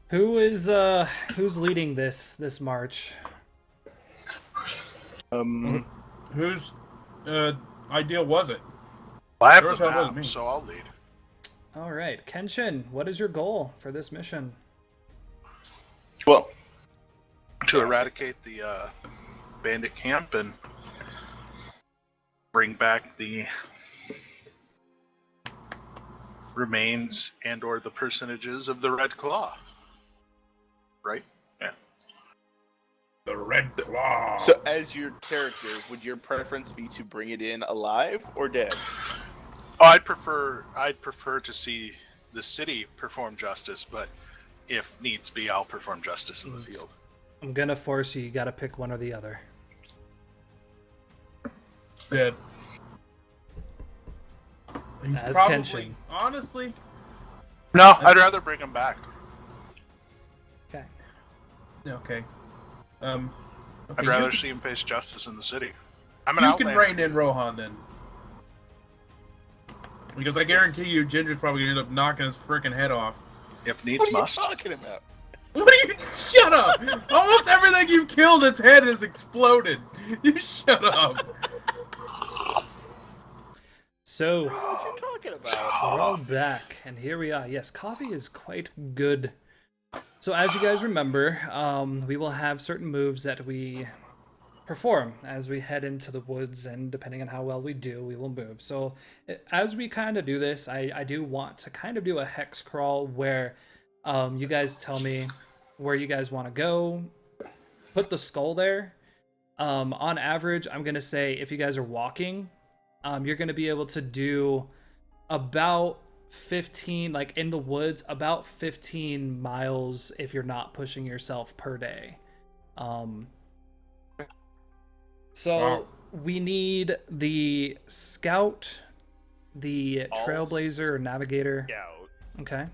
Who's leading this march? Um, Whose uh, idea was it? Well, I have Sure the as hell wasn't map, me. so I'll lead. All right, Kenshin, what is your goal for this mission? well, To eradicate the bandit camp and bring back the remains and/or the personages of the Red Claw. Right? Yeah. The Red Claw. so as your character, would your preference be to bring it in alive or dead? Oh, I'd prefer to see the city perform justice, but if needs be, I'll perform justice in the field. I'm gonna force you. You gotta pick one or the other. Dead. He's As probably, Kenshin. honestly, No, I'd rather bring him back. Okay. okay. I'd rather see him face justice in the city. I'm an You outlander. can rein in Rohan then. Because I guarantee you, Ginger's probably gonna end up knocking his freaking head off. If needs What are you must. talking about? What are you? Shut up! Almost everything you've killed, its head has exploded. You shut up. So What are you talking about? we're all back, and here we are. Yes, coffee is quite good. So as you guys remember, we will have certain moves that we perform as we head into the woods, and depending on how well we do, we will move. So as we kind of do this, I do want to kind of do a hex crawl where you guys tell me where you guys want to go, put the skull there. On average, I'm going to say if you guys are walking, you're going to be able to do about 15, like in the woods, about 15 miles if you're not pushing yourself per day. So Wow. we need the scout, the All trailblazer or navigator. Scout. Okay.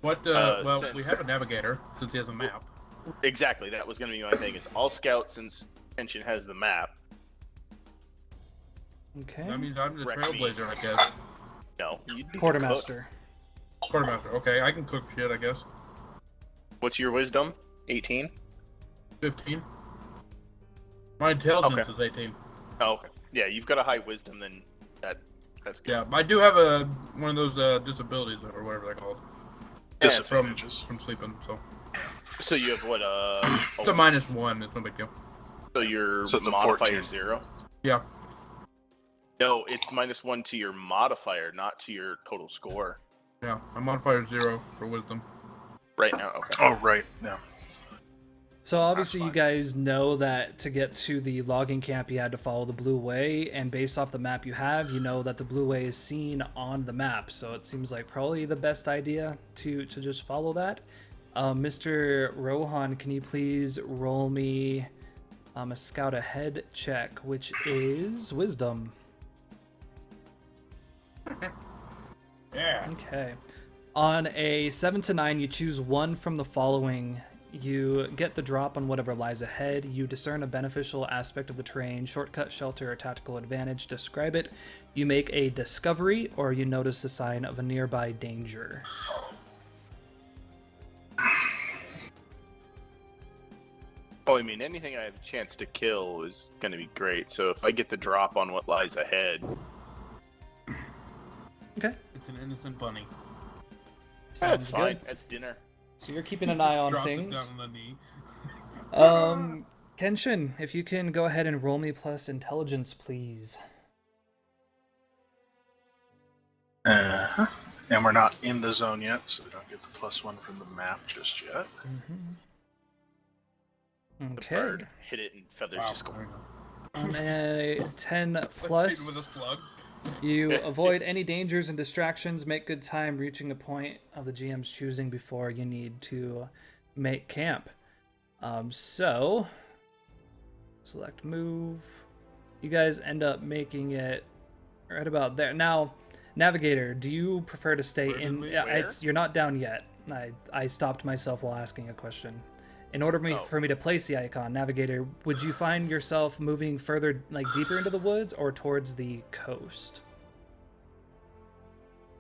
What? Well, since- we have a navigator since he has a map. Exactly, that was going to be my thing. Is all scouts since Tension has the map. Okay. That means I'm the Wreck me. trailblazer, I guess. No, you'd be the Quartermaster. Quartermaster. Okay, I can cook shit, I guess. cook. What's your wisdom? 18. 15. My intelligence is 18. Oh, okay. Yeah, you've got a high wisdom. Then that's good. Yeah, I do have one of those disabilities or whatever they're called Disadvantages. from sleeping. So So you have what? it's a -1. It's no big deal. So your So it's a modifier 14. 0. Yeah. No, it's -1 to your modifier, not to your total score. Yeah. My modifier is 0 for wisdom. Right now, okay. Oh, right. Yeah. So obviously you fine. guys know that to get to the logging camp you had to follow the blue way, and based off the map you have, you know that the blue way is seen on the map. So it seems like probably the best idea to just follow that. Mr. Rohan, can you please roll me a scout ahead check, which is wisdom. Yeah. Okay. On a 7 to 9, you choose one from the following. You get the drop on whatever lies ahead. You discern a beneficial aspect of the terrain, shortcut, shelter, or tactical advantage. Describe it. You make a discovery, or you notice the sign of a nearby danger. Oh, I mean, anything I have a chance to kill is going to be great. So if I get the drop on what lies ahead, Okay. It's an innocent bunny. Sounds that's fine. good. That's dinner. So you're keeping an eye on Drops it things. down on the knee. Kenshin, if you can go ahead and roll me plus intelligence, please. Uh-huh. And we're not in the zone yet, so we don't get the +1 from the map just yet. The Okay. bird hit it and feathers Wow. just go. There you go. On a 10 Like shooting with a plus, slug. you avoid any dangers and distractions, make good time reaching a point of the GM's choosing before you need to make camp. So, select move. You guys end up making it right about there. Now, Navigator, do you prefer to stay Where did in? we- Yeah, where? you're not down yet. I stopped myself while asking a question. In order for me to place the icon, Navigator, would you find yourself moving further, like deeper into the woods, or towards the coast?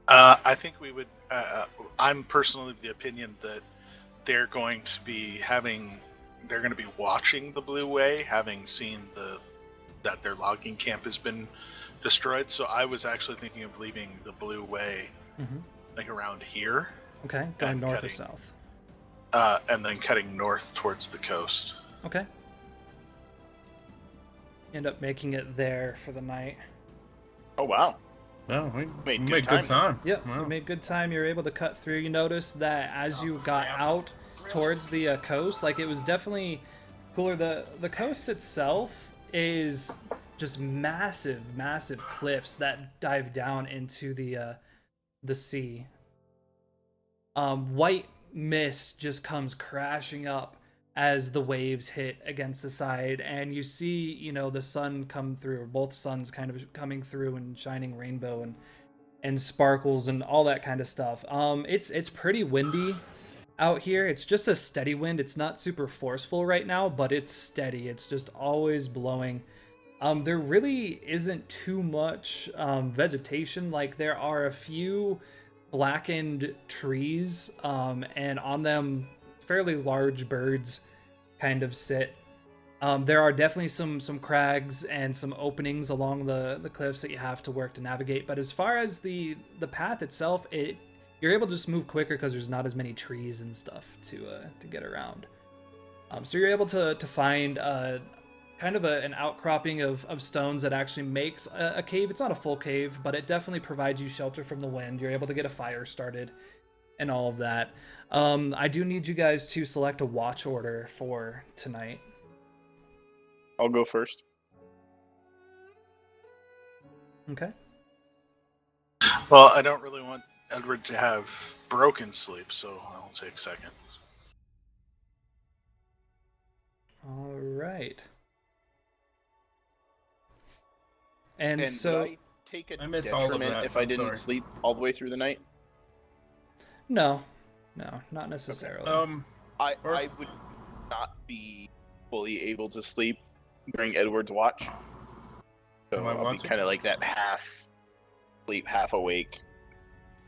I think we would. I'm personally of the opinion that they're going to be watching the Blue Way, having seen that their logging camp has been destroyed. So I was actually thinking of leaving the Blue Way like around here. Okay, going north or cutting, south. and then cutting north towards the coast. Okay. End up making it there for the night. Oh wow. No, we Made good time. Yep, Wow. you made good time. You're able to cut through. You notice that as you got out towards the coast, like it was definitely cooler. The coast itself is just massive, massive cliffs that dive down into the sea. White mist just comes crashing up as the waves hit against the side, and you see, you know, the sun come through, or both suns kind of coming through and shining rainbow and sparkles and all that kind of stuff. It's pretty windy out here. It's just a steady wind. It's not super forceful right now, but it's steady. It's just always blowing. There really isn't too much vegetation. Like, there are a few blackened trees, and on them fairly large birds kind of sit. There are definitely some crags and some openings along the cliffs that you have to work to navigate. But as far as the path itself, you're able to just move quicker because there's not as many trees and stuff to get around. So you're able to find kind of an outcropping of stones that actually makes a cave. It's not a full cave, but it definitely provides you shelter from the wind. You're able to get a fire started and all of that. I do need you guys to select a watch order for tonight. I'll go first. Okay. Well, I don't really want Edward to have broken sleep, so I'll take second. All right. And And so, would I take a I missed all of detriment that. if I I'm didn't sorry. sleep all the way through the night? no, not necessarily. I First- would not be fully able to sleep during Edward's watch. So Am I I'll be watching? kind of like that half sleep, half awake.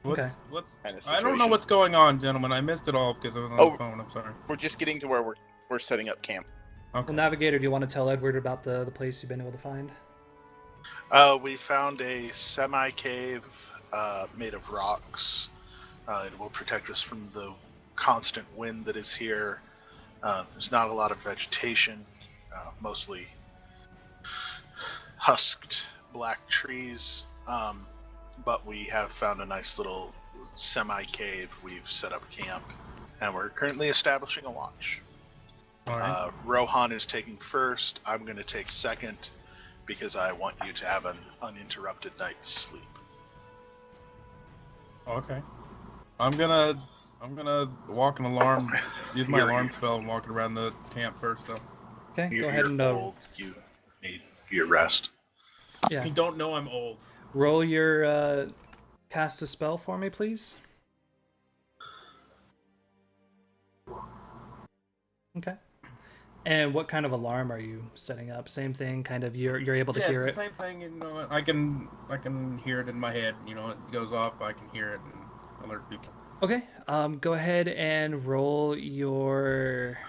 What's kind of I don't know situation. what's going on, gentlemen. I missed it all because I was on Oh. the phone. I'm sorry. We're just getting to where we're setting up camp. Okay. Well, Navigator, do you want to tell Edward about the place you've been able to find? We found a semi-cave made of rocks. It will protect us from the constant wind that is here. There's not a lot of vegetation, mostly husked black trees, but we have found a nice little semi-cave. We've set up camp, and we're currently establishing a watch. All right. Rohan is taking first. I'm going to take second because I want you to have an uninterrupted night's sleep. Okay. I'm gonna walk an alarm. Use my You're- alarm spell and walk around the camp first, though. Okay, go You're ahead and old. You need your rest. yeah, You don't know I'm old. roll your cast a spell for me, please. Okay. And what kind of alarm are you setting up? Same thing, kind of. You're able to Yeah, hear it's it. the same thing. You know, I can hear it in my head. You know, it goes off. I can hear it and alert people. Okay. Go ahead and roll your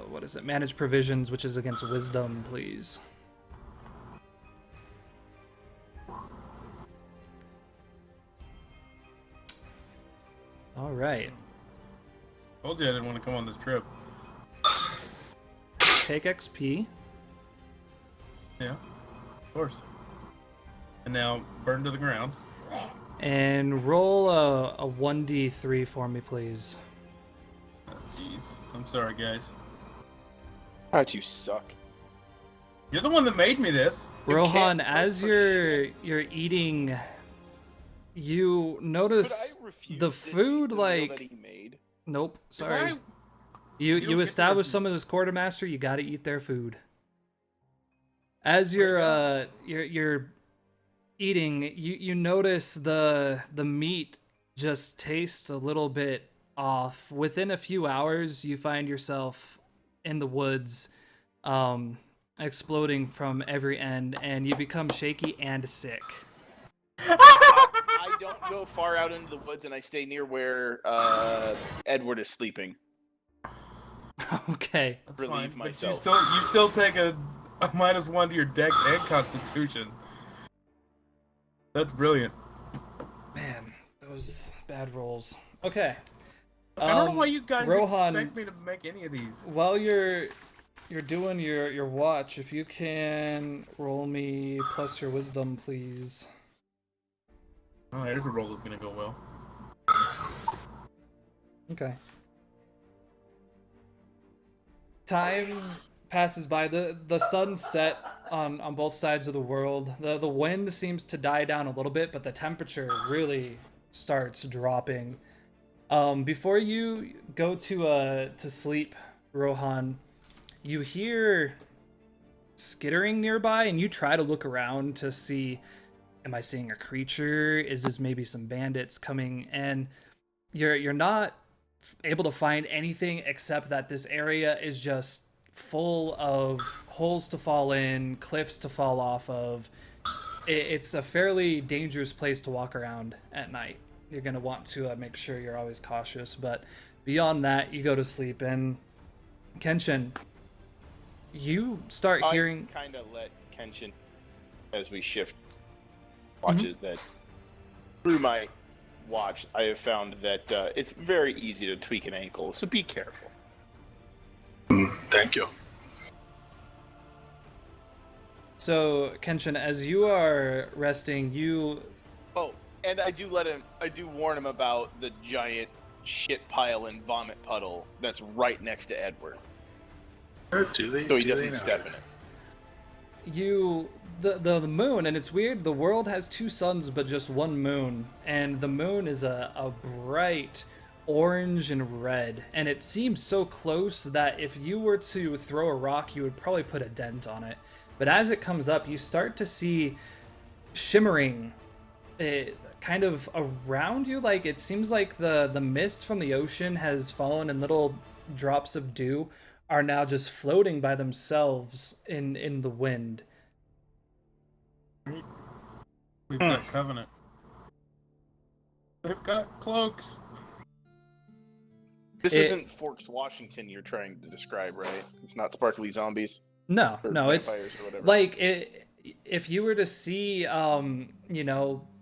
what is it? Manage provisions, which is against wisdom, please. All right. Told you I didn't want to come on this trip. Take XP. Yeah, of course. And now burn to the ground. And roll a 1d3 for me, please. Oh, jeez. I'm sorry, guys. How'd you suck? You're the one that made me this. You Rohan, can't work as for you're eating, you notice the food like that he made. nope, sorry. Why- You don't get to establish refuse. someone as quartermaster, you got to eat their food. As you're eating, you notice the meat just tastes a little bit off. Within a few hours, you find yourself in the woods, exploding from every end, and you become shaky and sick. I don't go far out into the woods, and I stay near where Edward is sleeping. Okay. That's Relieve fine. But myself. you still take a -1 to your Dex and Constitution. That's brilliant. Man, those bad rolls. Okay. I don't know why you guys Rohan, expect me to make any of these. while you're doing your watch, if you can roll me plus your wisdom, please. Oh, there's a roll that's gonna go well. Okay. Time passes by. The sun set on both sides of the world. The wind seems to die down a little bit, but the temperature really starts dropping. Before you go to sleep, Rohan, you hear skittering nearby, and you try to look around to see, am I seeing a creature? Is this maybe some bandits coming? And you're not able to find anything except that this area is just full of holes to fall in, cliffs to fall off of. It's a fairly dangerous place to walk around at night. You're going to want to make sure you're always cautious, but beyond that, you go to sleep. And Kenshin, you start hearing. I kind of let Kenshin, as we shift watches, that through my watch, I have found that it's very easy to tweak an ankle, so be careful. Thank you. So, Kenshin, as you are resting, you. Oh, and I do warn him about the giant shit pile and vomit puddle that's right next to Edward, Do they? so he do doesn't they step not? in it. The moon, and it's weird, the world has two suns but just one moon, and the moon is a bright orange and red, and it seems so close that if you were to throw a rock you would probably put a dent on it. But as it comes up, you start to see shimmering kind of around you, like it seems like the mist from the ocean has fallen, and little drops of dew are now just floating by themselves in the wind. We've got Covenant. They've got cloaks. This isn't Forks, Washington you're trying to describe, right? It's not sparkly zombies? No, Or no, it's vampires or whatever. like if you were to see,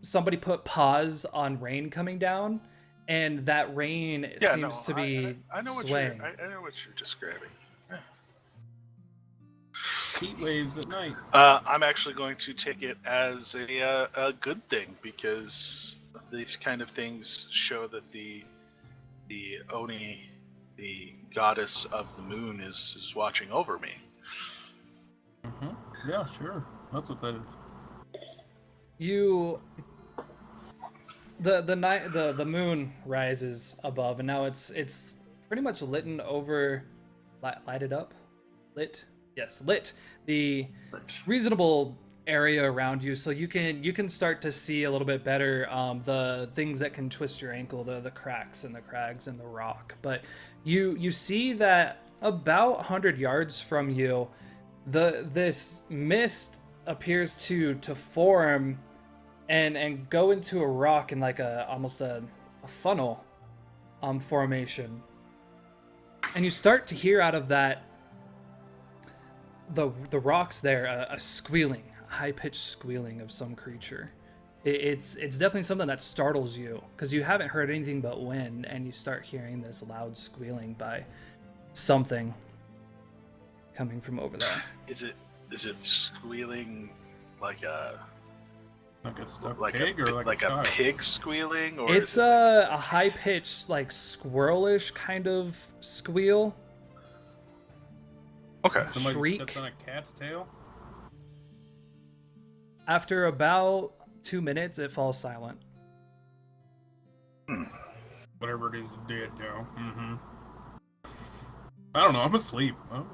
somebody put pause on rain coming down, and that rain seems to be I know swaying. I know what you're describing. Yeah. Heat waves at night. I'm actually going to take it as a good thing, because these kind of things show that the Oni, the goddess of the moon, is watching over me. Yeah, sure. That's what that is. The moon rises above, and now it's pretty much lighted up, lit. Yes, lit. The reasonable area around you, so you can start to see a little bit better the things that can twist your ankle, the cracks and the crags and the rock. But you see that about 100 yards from you, this mist appears to form and go into a rock in like almost a funnel formation, and you start to hear out of that the rocks there a squealing, high-pitched squealing of some creature. It's definitely something that startles you, because you haven't heard anything but wind, and you start hearing this loud squealing by something coming from over there. Is it squealing like a Stuck like pig a or like a child? pig squealing, or It's is it a high-pitched, like squirrelish kind of squeal. okay? Somebody shriek? stepped on a cat's tail? After about 2 minutes, it falls silent. Whatever it is dead now. I don't know, I'm asleep. I'm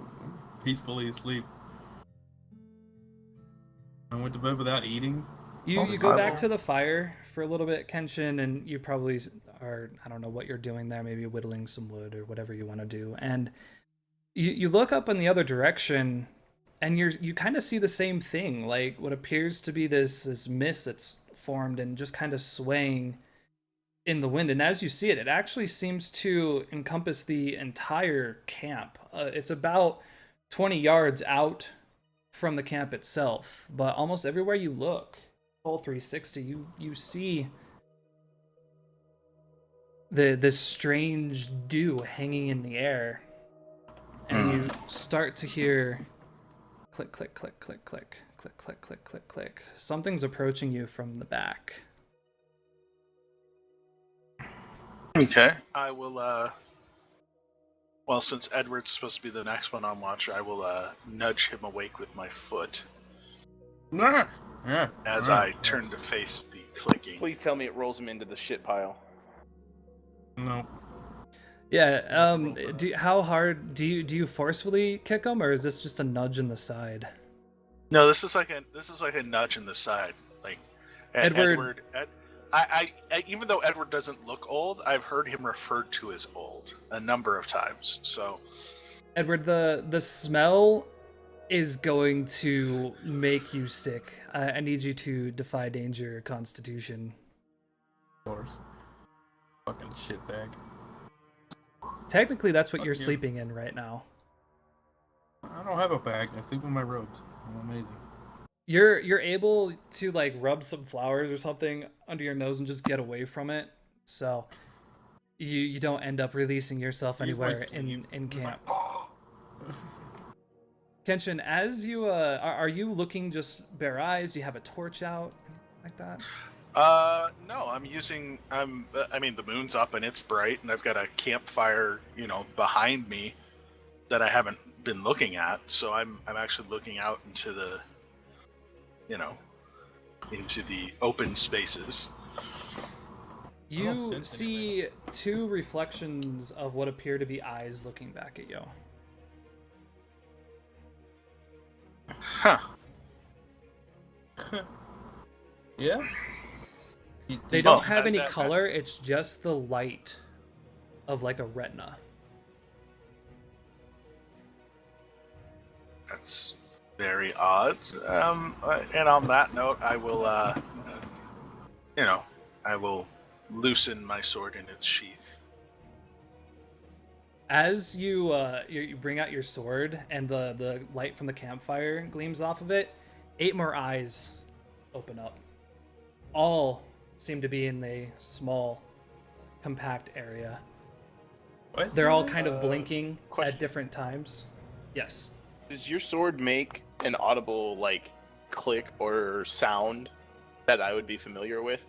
peacefully asleep. I went to bed without eating. You go back to the fire for a little bit, Kenshin, and you probably are, I don't know what you're doing there, maybe whittling some wood or whatever you want to do. And you look up in the other direction, and you kind of see the same thing, like what appears to be this mist that's formed and just kind of swaying. in the wind, and as you see it, it actually seems to encompass the entire camp. It's about 20 yards out from the camp itself, but almost everywhere you look, full 360, you see this strange dew hanging in the air, and you start to hear click, click, click, click, click, click, click, click, click, click. Something's approaching you from the back. Okay. I will, well, since Edward's supposed to be the next one on watch, I will nudge him awake with my foot as I turn to face the clicking. Please tell me it rolls him into the shit pile. No. Yeah. How hard do you forcefully kick him, or is this just a nudge in the side? No, this is like a nudge in the side. Like Edward- I even though Edward doesn't look old, I've heard him referred to as old a number of times. So, Edward, the smell is going to make you sick. I need you to defy danger, Constitution. Of course. Fucking shitbag. Technically, that's what Fuck you're you. sleeping in right now. I don't have a bag. I sleep in my robes. I'm amazing. You're able to like rub some flowers or something under your nose and just get away from it, so you don't end up releasing yourself Use my anywhere sleeve. in camp. Kenshin, as you are you looking just bare eyes? Do you have a torch out, anything like that? no, I mean, the moon's up and it's bright, and I've got a campfire, behind me that I haven't been looking at. So I'm actually looking out into the, into the open spaces. You sense see two reflections of what appear to be eyes looking back at you. Huh. Yeah? They don't Oh, have any that- color. It's just the light of like a retina. That's very odd. And on that note, I will, I will loosen my sword in its sheath. As you bring out your sword and the light from the campfire gleams off of it, 8 more eyes open up. All seem to be in a small, compact area. They're all kind of blinking question. at different times. Yes. Does your sword make an audible, like, click or sound that I would be familiar with?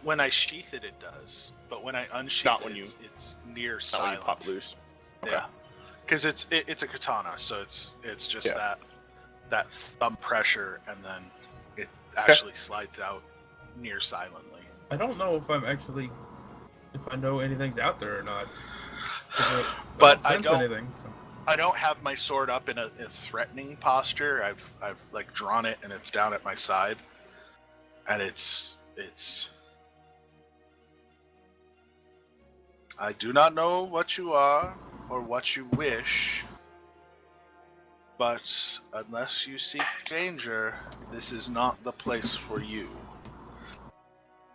When I sheath it, it does. But when I unsheath Not it, when you- it's near Not when you silent. pop loose. Okay. Yeah, because it's a katana, so it's just Yeah. that thumb pressure, and then it actually slides out near silently. I don't know if I know anything's out there or not. 'Cause But I I don't sense don't- anything. So. I don't have my sword up in a threatening posture. I've like drawn it, and it's down at my side, and it's. I do not know what you are or what you wish, but unless you seek danger, this is not the place for you.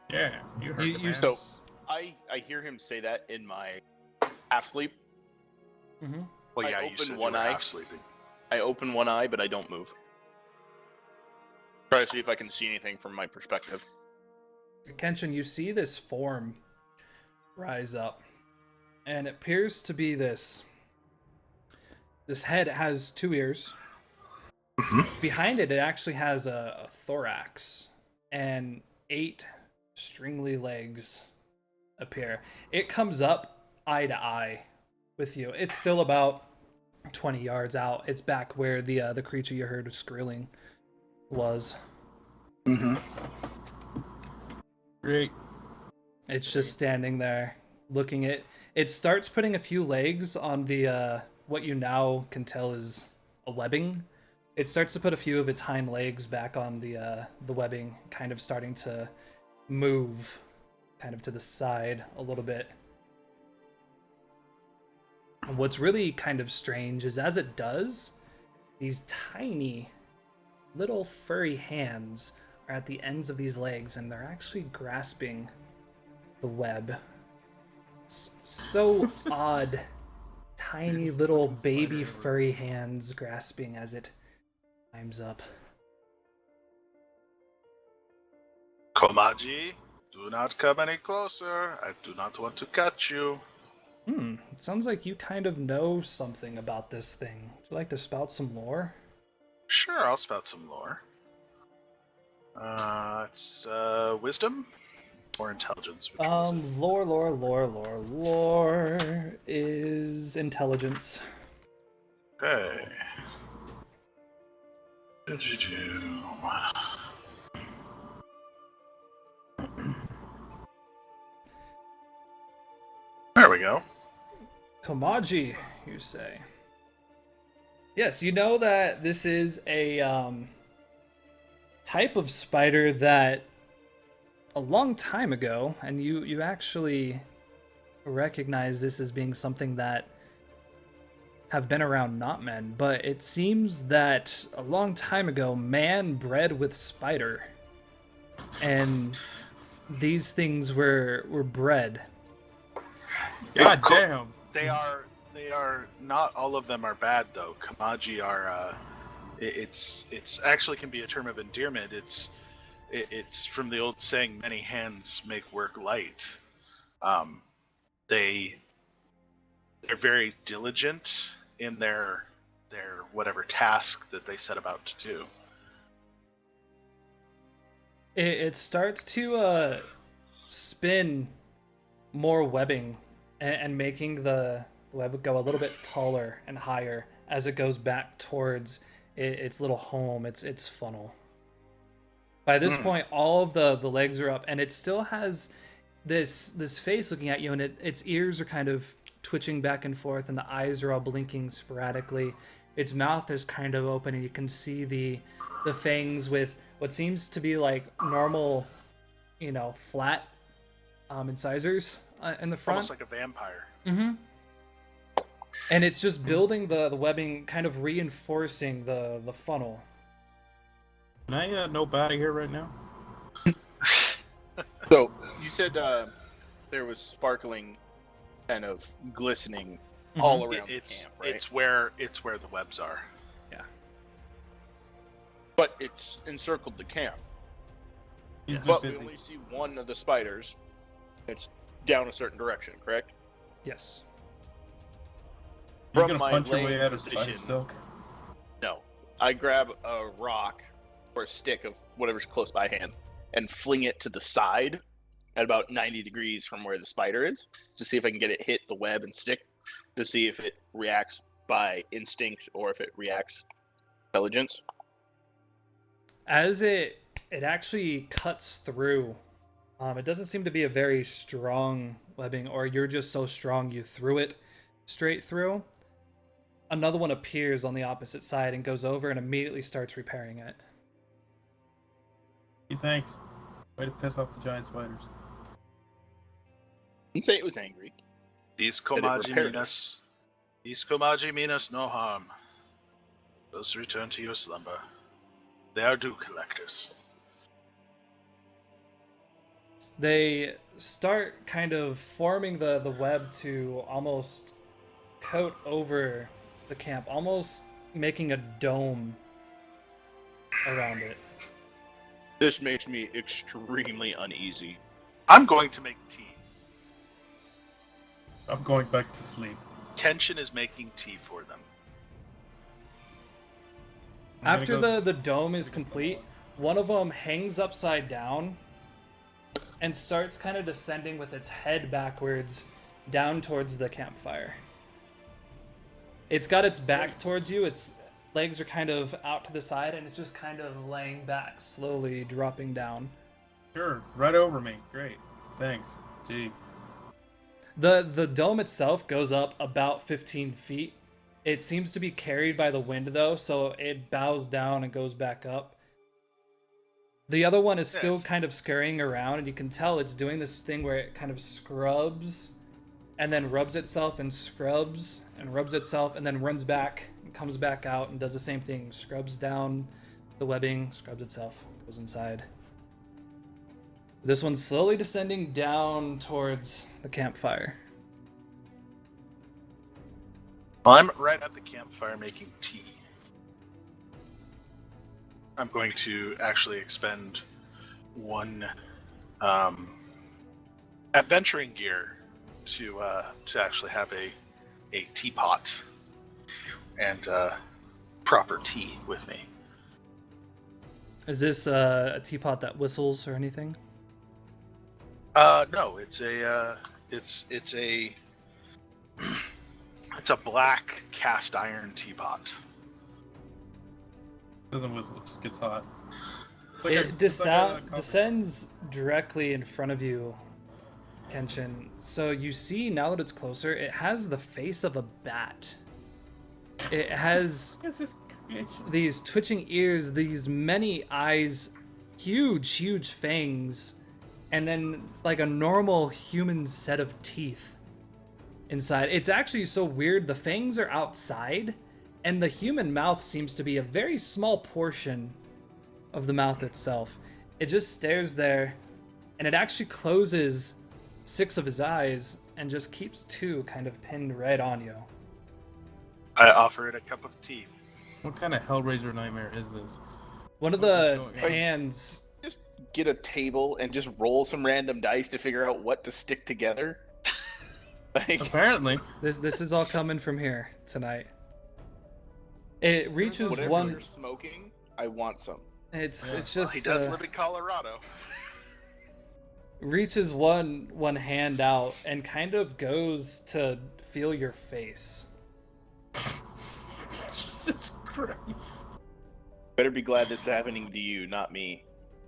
Yeah, you heard You, the you man. So- I hear him say that in my half sleep. Mhm. Well, I yeah, you open said one you were eye. half sleeping. I open one eye, but I don't move. Try to see if I can see anything from my perspective. Kenshin, you see this form rise up, and it appears to be this. This head has 2 ears. Behind it, it actually has a thorax, and 8 stringly legs appear. It comes up eye to eye with you. It's still about 20 yards out. It's back where the creature you heard screaming was. Great. It's just standing there, looking at. It starts putting a few legs on the what you now can tell is a webbing. It starts to put a few of its hind legs back on the webbing, kind of starting to move, kind of to the side a little bit. And what's really kind of strange is as it does, these tiny little furry hands are at the ends of these legs, and they're actually grasping the web. It's so odd. Tiny Just little fucking spider baby everywhere. furry hands grasping as it climbs up. Komaji, do not come any closer. I do not want to catch you. It sounds like you kind of know something about this thing. Would you like to spout some lore? Sure, I'll spout some lore. It's wisdom or intelligence. Which one is it? Lore is intelligence. Okay. Do-do-do. There we go. Komaji, you say? Yes, you know that this is a type of spider that a long time ago, and you actually recognize this as being something that have been around not men, but it seems that a long time ago, man bred with spider, and these things were bred. God damn. They are not all of them are bad though. Kamaji are it's actually can be a term of endearment. It's from the old saying, many hands make work light. They're very diligent in their whatever task that they set about to do. It starts to spin more webbing and making the web go a little bit taller and higher as it goes back towards its little home, its funnel. By this point, all of the legs are up, and it still has this face looking at you, and its ears are kind of twitching back and forth, and the eyes are all blinking sporadically. Its mouth is kind of open, and you can see the fangs with what seems to be like normal, flat incisors in the front. Almost like a vampire. Mm-hmm. And it's just building the webbing, kind of reinforcing the funnel. Can I nope out of here right now? So you said there was sparkling, kind of glistening all around the camp, right? It's where the webs are. Yeah. But it's encircled the camp. He's But we busy. only see one of the spiders. It's down a certain direction, correct? Yes. You're From gonna my punch your laying way out of spider position. silk. No. I grab a rock or a stick of whatever's close by hand and fling it to the side at about 90 degrees from where the spider is to see if I can get it hit the web and stick, to see if it reacts by instinct or if it reacts intelligence. As it actually cuts through, it doesn't seem to be a very strong webbing, or you're just so strong you threw it straight through. Another one appears on the opposite side and goes over and immediately starts repairing it. Hey, thanks. Way to piss off the giant spiders. Didn't say it was angry. These it Komaji repaired mean us no harm. Those return to your slumber. They are dew collectors. They start kind of forming the web to almost coat over the camp, almost making a dome around it. This makes me extremely uneasy. I'm going to make tea. I'm going back to sleep. Kenshin is making tea for them. I'm gonna After go- the dome is complete, one of them hangs upside down and starts kind of descending with its head backwards down towards the campfire. It's got its back towards you, its legs are kind of out to the side, and it's just kind of laying back, slowly dropping down. Sure, right over me. Great. Thanks. Gee. The dome itself goes up about 15 feet. It seems to be carried by the wind, though, so it bows down and goes back up. The other one is still Yes. kind of scurrying around, and you can tell it's doing this thing where it kind of scrubs and then rubs itself and scrubs and rubs itself and then runs back and comes back out and does the same thing. Scrubs down the webbing, scrubs itself, goes inside. This one's slowly descending down towards the campfire. Well, I'm right at the campfire making tea. I'm going to actually expend one adventuring gear to actually have a teapot and proper tea with me. Is this a teapot that whistles or anything? No, it's a it's a black cast iron teapot. Doesn't whistle, it just gets hot. It descends directly in front of you, Kenshin. So you see, now that it's closer, it has the face of a bat. It has these twitching ears, these many eyes, huge fangs, and then like a normal human set of teeth inside. It's actually so weird. The fangs are outside, and the human mouth seems to be a very small portion of the mouth itself. It just stares there, and it actually closes 6 of his eyes and just keeps 2 kind of pinned right on you. I offer it a cup of tea. What kind of Hellraiser nightmare is this? One of What is the going on? hands. Just get a table and just roll some random dice to figure out what to stick together. Like, Apparently. This is all coming from here tonight. It reaches whatever one. you're smoking, I want some. It's Yeah. it's Well, just he does live in Colorado. reaches one hand out and kind of goes to feel your face. Jesus Christ. Better be glad this is happening to you, not me.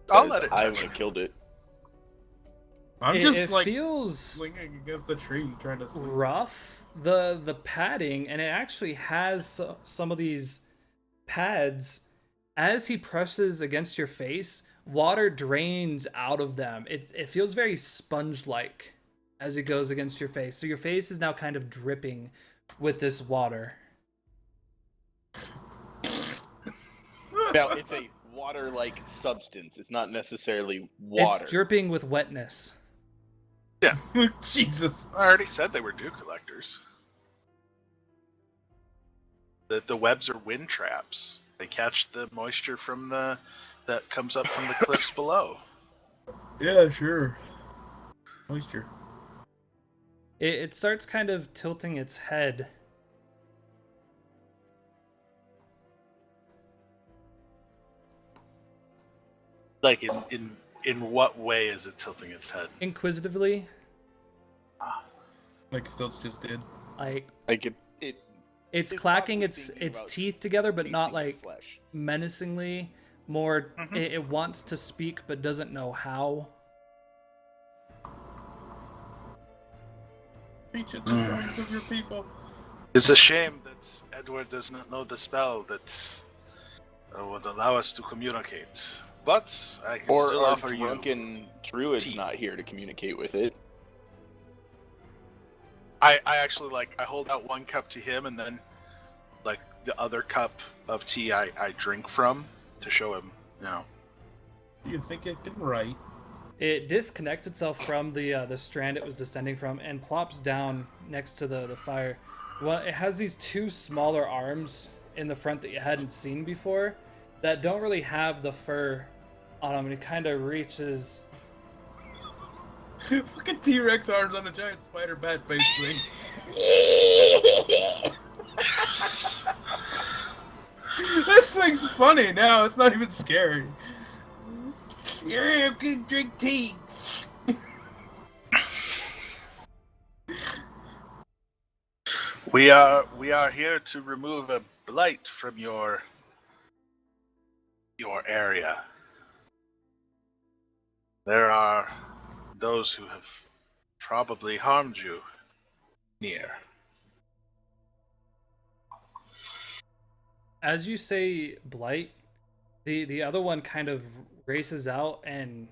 I'll let it I touch would me. have killed it. I'm It, just it like feels swinging against the tree trying to sleep. rough. The padding, and it actually has some of these pads. As he presses against your face, water drains out of them. It feels very sponge-like as it goes against your face. So your face is now kind of dripping with this water. Now, it's a water-like substance. It's not necessarily water. It's dripping with wetness. Jesus. I already said they were dew collectors. The webs are wind traps. They catch the moisture from that comes up from the cliffs below. Yeah, sure. Moisture. It starts kind of tilting its head. Like in what way is it tilting its head? Inquisitively, Like Stilts just did. like Like it's it's It's clacking possibly its thinking about teeth together, but not tasting your like flesh. menacingly. More, it wants to speak but doesn't know how. Preach it, the songs of your people. It's a shame that Edward does not know the spell that would allow us to communicate. But I can Or still our offer you. drunken druid's tea. not here to communicate with it. I actually I hold out one cup to him, and then like the other cup of tea I drink from to show him, Do you think it can write? It disconnects itself from the strand it was descending from and plops down next to the fire. Well, it has these 2 smaller arms in the front that you hadn't seen before that don't really have the fur on them, and it kind of reaches. Fucking T-Rex arms on a giant spider bat face thing. This thing's funny now. It's not even scary. Yeah, I'm gonna drink tea. We are here to remove a blight from your area. There are those who have probably harmed you near. As you say blight, the other one kind of races out and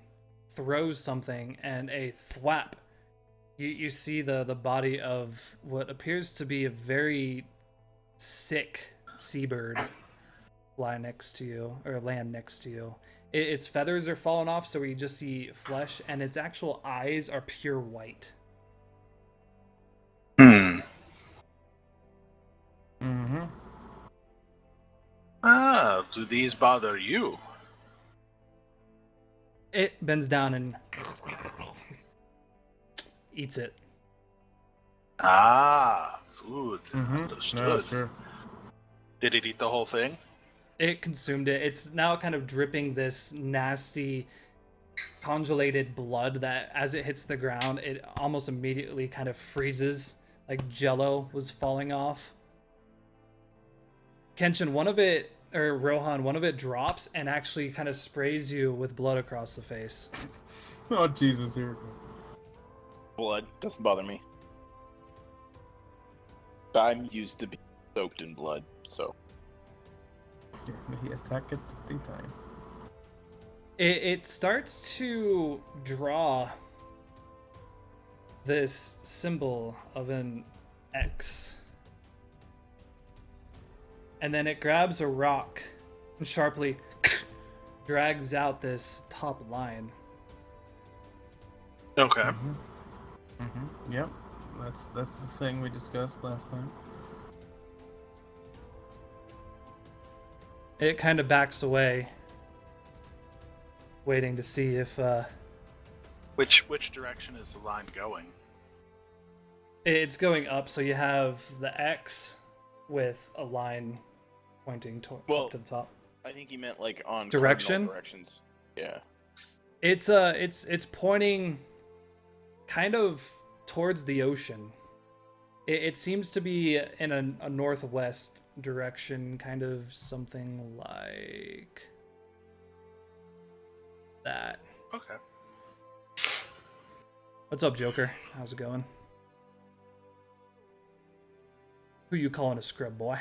throws something, and a thwap. You see the body of what appears to be a very sick seabird lie next to you, or land next to you. Its feathers are falling off, so you just see flesh, and its actual eyes are pure white. Hmm. Mm-hmm. Ah, do these bother you? It bends down and eats it. Ah, food. Mm-hmm. Yeah, Understood. sure. Did it eat the whole thing? It consumed it. It's now kind of dripping this nasty, congelated blood that, as it hits the ground, it almost immediately kind of freezes, like jello was falling off. Kenshin, one of it, or Rohan, one of it drops and actually kind of sprays you with blood across the face. Oh, Jesus, here. Blood doesn't bother me. I'm used to being soaked in blood, so. He attack at the time. It starts to draw this symbol of an X. And then it grabs a rock and sharply drags out this top line. Okay. Mm-hmm. Yep. That's the thing we discussed last time. It kind of backs away, waiting to see if Which direction is the line going? it's going up. So you have the X with a line pointing Well, up to the top. I think he meant like on Direction? cardinal directions. Yeah. It's pointing kind of towards the ocean. It seems to be in a northwest direction, kind of something like that. Okay. What's up, Joker? How's it going? Who you calling a scrub boy?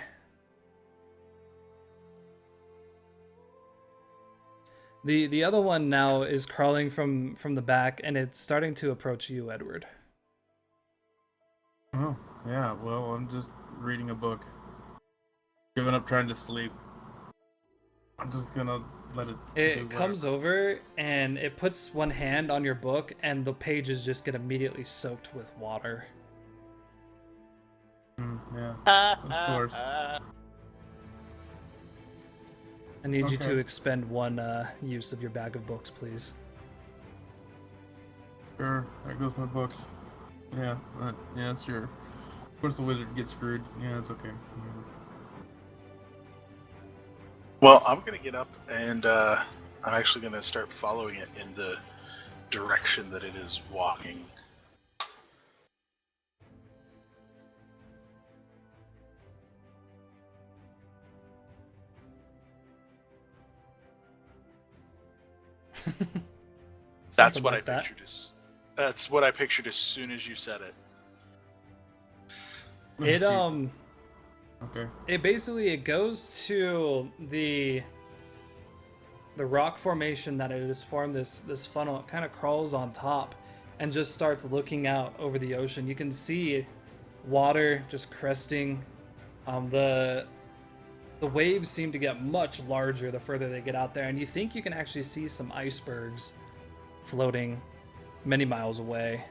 The other one now is crawling from the back, and it's starting to approach you, Edward. Oh, yeah. Well, I'm just reading a book. Giving up trying to sleep. I'm just gonna let it. do It whatever. comes over and it puts one hand on your book, and the pages just get immediately soaked with water. Yeah. Of course. I need you Okay. to expend one use of your bag of books, please. Sure. There goes my books. Yeah. Yeah. Sure. Of course, the wizard gets screwed. Yeah, it's okay. Yeah. Well, I'm gonna get up and I'm actually gonna start following it in the direction that it is walking. That's Something what like I that. pictured. That's what I pictured as soon as you said it. It Jesus. Okay. it basically it goes to the rock formation that it has formed, this funnel. It kind of crawls on top and just starts looking out over the ocean. You can see water just cresting. The waves seem to get much larger the further they get out there, and you think you can actually see some icebergs floating many miles away.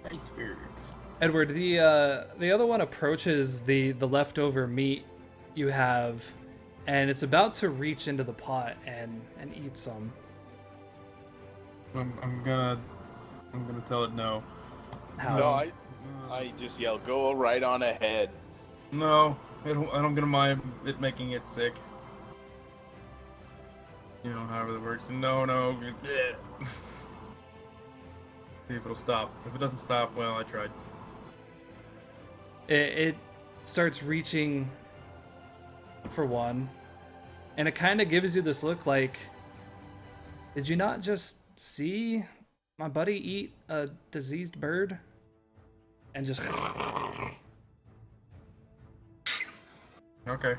Icebergs. Edward, the other one approaches the leftover meat you have, and it's about to reach into the pot and eat some. I'm gonna tell it no. How? No, I just yell, go right on ahead. No, I don't gonna mind it making it sick. You know, however that works. No. See if it'll stop. If it doesn't stop, well, I tried. It starts reaching for one, and it kind of gives you this look like, did you not just see my buddy eat a diseased bird? And just Okay.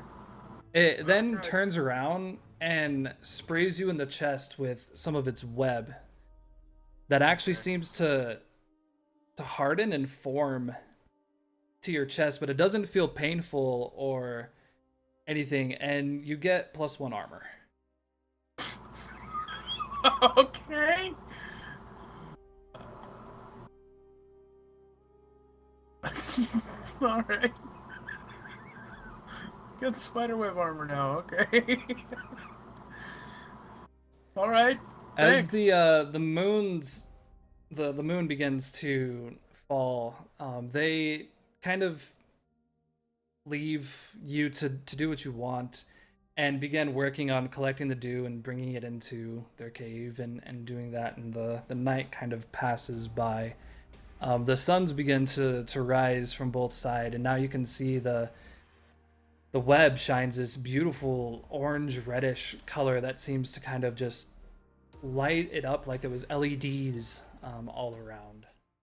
it then turns around and sprays you in the chest with some of its web that actually seems to harden and form to your chest, but it doesn't feel painful or anything, and you get +1 armor. Okay. All right. Got spiderweb armor now. Okay. All right. As Thanks. the moon begins to fall, they kind of leave you to do what you want and begin working on collecting the dew and bringing it into their cave and doing that, and the night kind of passes by. The suns begin to rise from both sides, and now you can see the web shines this beautiful orange reddish color that seems to kind of just light it up like it was LEDs all around.